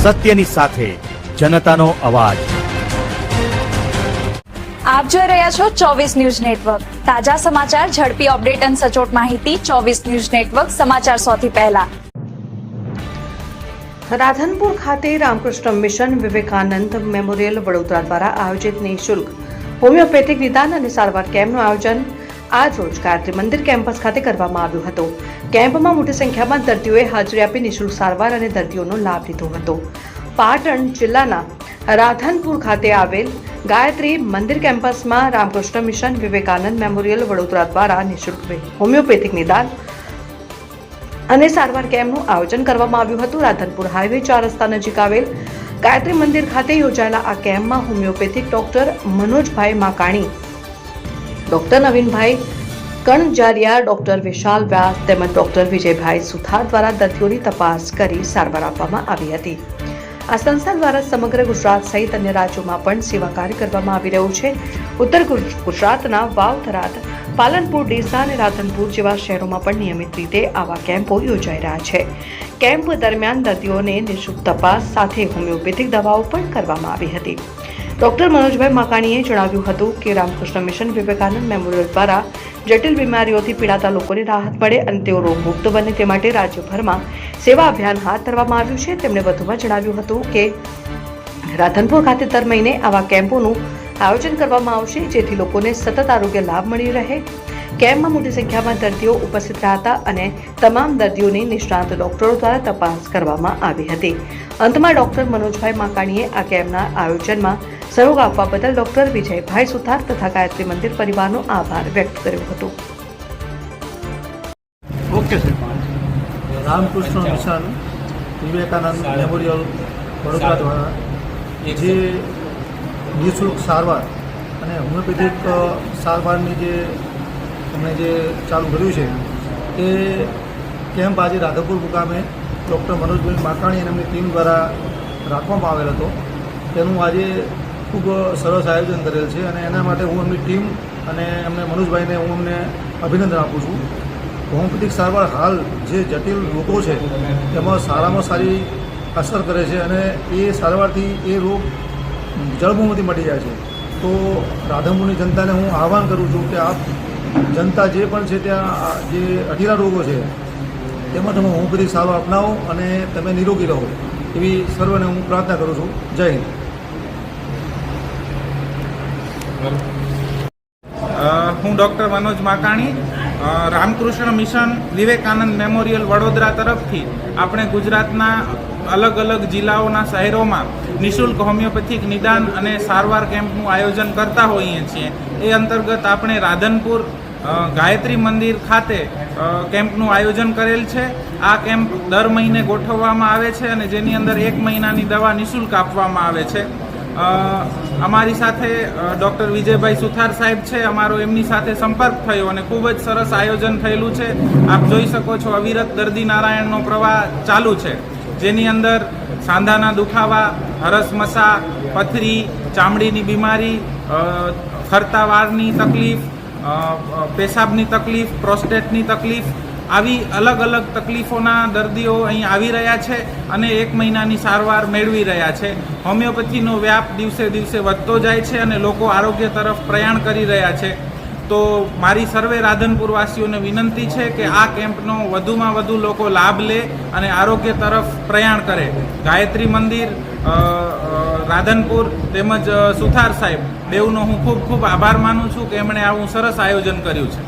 સત્યની સાથે જનતાનો અવાજ। આપ જોઈ રહ્યા છો 24 ન્યૂઝ નેટવર્ક। તાજા સમાચાર, ઝડપી અપડેટ અને સચોટ માહિતી 24 ન્યૂઝ નેટવર્ક સમાચાર સૌથી પહેલા। રાધનપુર ખાતે રામકૃષ્ણ મિશન વિવેકાનંદ મેમોરિયલ વડોદરા દ્વારા આયોજિત નિઃશુલ્ક હોમિયોપેથિક નિદાન અને સારવાર કેમ્પનું આયોજન આજ રોજ ગાયત્રી મંદિર કેમ્પસ ખાતે કરવામાં આવ્યું હતું। કેમ્પમાં મોટી સંખ્યામાં દર્દીઓએ હાજરી આપી નિઃશુલ્ક સારવાર અને દર્દીઓનો લાભ લીધો હતો। પાટણ જિલ્લાના રાધનપુર ખાતે આવેલ ગાયત્રી મંદિર કેમ્પસમાં રામકૃષ્ણ મિશન વિવેકાનંદ મેમોરિયલ વડોદરા દ્વારા નિઃશુલ્ક હોમિયોપેથિક નિદાન અને સારવાર કેમ્પનું આયોજન કરવામાં આવ્યું હતું। રાધનપુર હાઈવે 4 રસ્તા નજીક આવેલ ગાયત્રી મંદિર ખાતે યોજાયેલા આ કેમ્પમાં હોમિયોપેથિક ડોક્ટર મનોજભાઈ માકાણી, ડોક્ટર નવીનભાઈ કણજારિયા, ડોક્ટર વિશાલ વ્યાસ તેમજ ડોક્ટર વિજયભાઈ સુથાર દ્વારા દર્દીઓની તપાસ કરી સારવાર આપવામાં આવી હતી। આ સંસ્થા દ્વારા સમગ્ર ગુજરાત સહિત અન્ય રાજ્યોમાં પણ સેવા કાર્ય કરવામાં આવી રહ્યું છે। ઉત્તર ગુજરાતના વાવ, થરાદ, પાલનપુર, ડીસા અને રાધનપુર જેવા શહેરોમાં પણ નિયમિત રીતે આવા કેમ્પો યોજાઈ રહ્યા છે। કેમ્પ દરમિયાન દર્દીઓને નિઃશુલ્ક તપાસ સાથે હોમિયોપેથિક દવાઓ પણ કરવામાં આવી હતી। ડોક્ટર મનોજભાઈ માકાણીએ જણાવ્યું હતું કે રામકૃષ્ણ મિશન વિવેકાનંદ મેમોરિયલ દ્વારા જટિલ બીમારીઓથી પીડાતા લોકોને રાહત મળે અને તેઓ રોગમુક્ત બને તે માટે રાજ્યભરમાં સેવા અભિયાન હાથ ધરવામાં આવ્યું છે। તેમણે વધુમાં જણાવ્યું હતું કે રાધનપુર ખાતે દર મહિને આવા કેમ્પોનું આયોજન કરવામાં આવશે જેથી લોકોને સતત આરોગ્ય લાભ મળી રહે। કેમ્પમાં મોટી સંખ્યામાં દર્દીઓ ઉપસ્થિત રહ્યા હતા અને તમામ દર્દીઓની નિષ્ણાત ડોક્ટરો દ્વારા તપાસ કરવામાં આવી હતી। અંતમાં ડોક્ટર મનોજભાઈ માકાણીએ આ કેમ્પના આયોજનમાં સહયોગ આપવા બદલ ડોક્ટર વિજયભાઈ સુથાર તથા ગાયત્રી મંદિર પરિવારનો આભાર વ્યક્ત કર્યો હતો। Okay sir, Ramakrishna mission Vivekananda memorial Vadodara દ્વારા જે નિઃશુલ્ક સારવાર અને હોમિયોપેથિક સારવારની જે એમણે જે ચાલુ કર્યું છે એ કેમ્પ આજે રાધનપુર મુકામે ડૉક્ટર મનોજભાઈ માકાણી અને એમની ટીમ દ્વારા રાખવામાં આવેલ હતો। તેનું આજે ખૂબ સરસ આયોજન કરેલ છે અને એના માટે હું એમની ટીમ અને એમને મનોજભાઈને હું એમને અભિનંદન આપું છું। હોમિયોપેથિક સારવાર હાલ જે જટિલ રોગો છે તેમાં સારામાં સારી અસર કરે છે અને એ સારવારથી એ રોગ જળમૂળથી મટી જાય છે। તો રાધનપુરની જનતાને હું આહવાન કરું છું કે આપ જનતા જે પણ છે ત્યાં જે અઢીલા રોગો છે તેમાં તમે હોમિયોપેથિક સારવાર અપનાવો અને તમે નિરોગી રહો એવી સર્વને હું પ્રાર્થના કરું છું। જય હિન્દ। હું doctor Manoj Makani, Ramakrishna mission Vivekananda memorial Vadodara તરફથી આપણે ગુજરાતના અલગ અલગ જિલ્લાઓના શહેરોમાં નિઃશુલ્ક હોમિયોપેથિક નિદાન અને સારવાર કેમ્પનું આયોજન કરતા હોઈએ છીએ। એ અંતર્ગત આપણે રાધનપુર ગાયત્રી મંદિર ખાતે કેમ્પનું આયોજન કરેલ છે। આ કેમ્પ દર મહિને ગોઠવવામાં આવે છે અને જેની અંદર 1 મહિનાની દવા નિઃશુલ્ક આપવામાં આવે છે। અમારી સાથે ડૉક્ટર વિજયભાઈ સુથાર સાહેબ છે, અમારો એમની સાથે સંપર્ક થયો અને ખૂબ જ સરસ આયોજન થયેલું છે। આપ જોઈ શકો છો, અવિરત દર્દી નારાયણનો પ્રવાહ ચાલુ છે, જેની અંદર સાંધાના દુખાવા, હરસમસા, પથરી, ચામડીની બીમારી, ખરતા વાળની તકલીફ, પેશાબની તકલીફ, પ્રોસ્ટેટની તકલીફ, આવી અલગ અલગ તકલીફોના દર્દીઓ અહીં આવી રહ્યા છે અને 1 મહિનાની સારવાર મેળવી રહ્યા છે। હોમિયોપેથીનો વ્યાપ દિવસે દિવસે વધતો જાય છે અને લોકો આરોગ્ય તરફ પ્રયાણ કરી રહ્યા છે। તો મારી સર્વે રાધનપુરવાસીઓને વિનંતી છે કે આ કેમ્પનો વધુમાં વધુ લોકો લાભ લે અને આરોગ્ય તરફ પ્રયાણ કરે। ગાયત્રી મંદિર, રાધનપુર તેમજ સુથાર સાહેબ બેઉનો હું ખૂબ ખૂબ આભાર માનું છું કે એમણે આવું સરસ આયોજન કર્યું છે।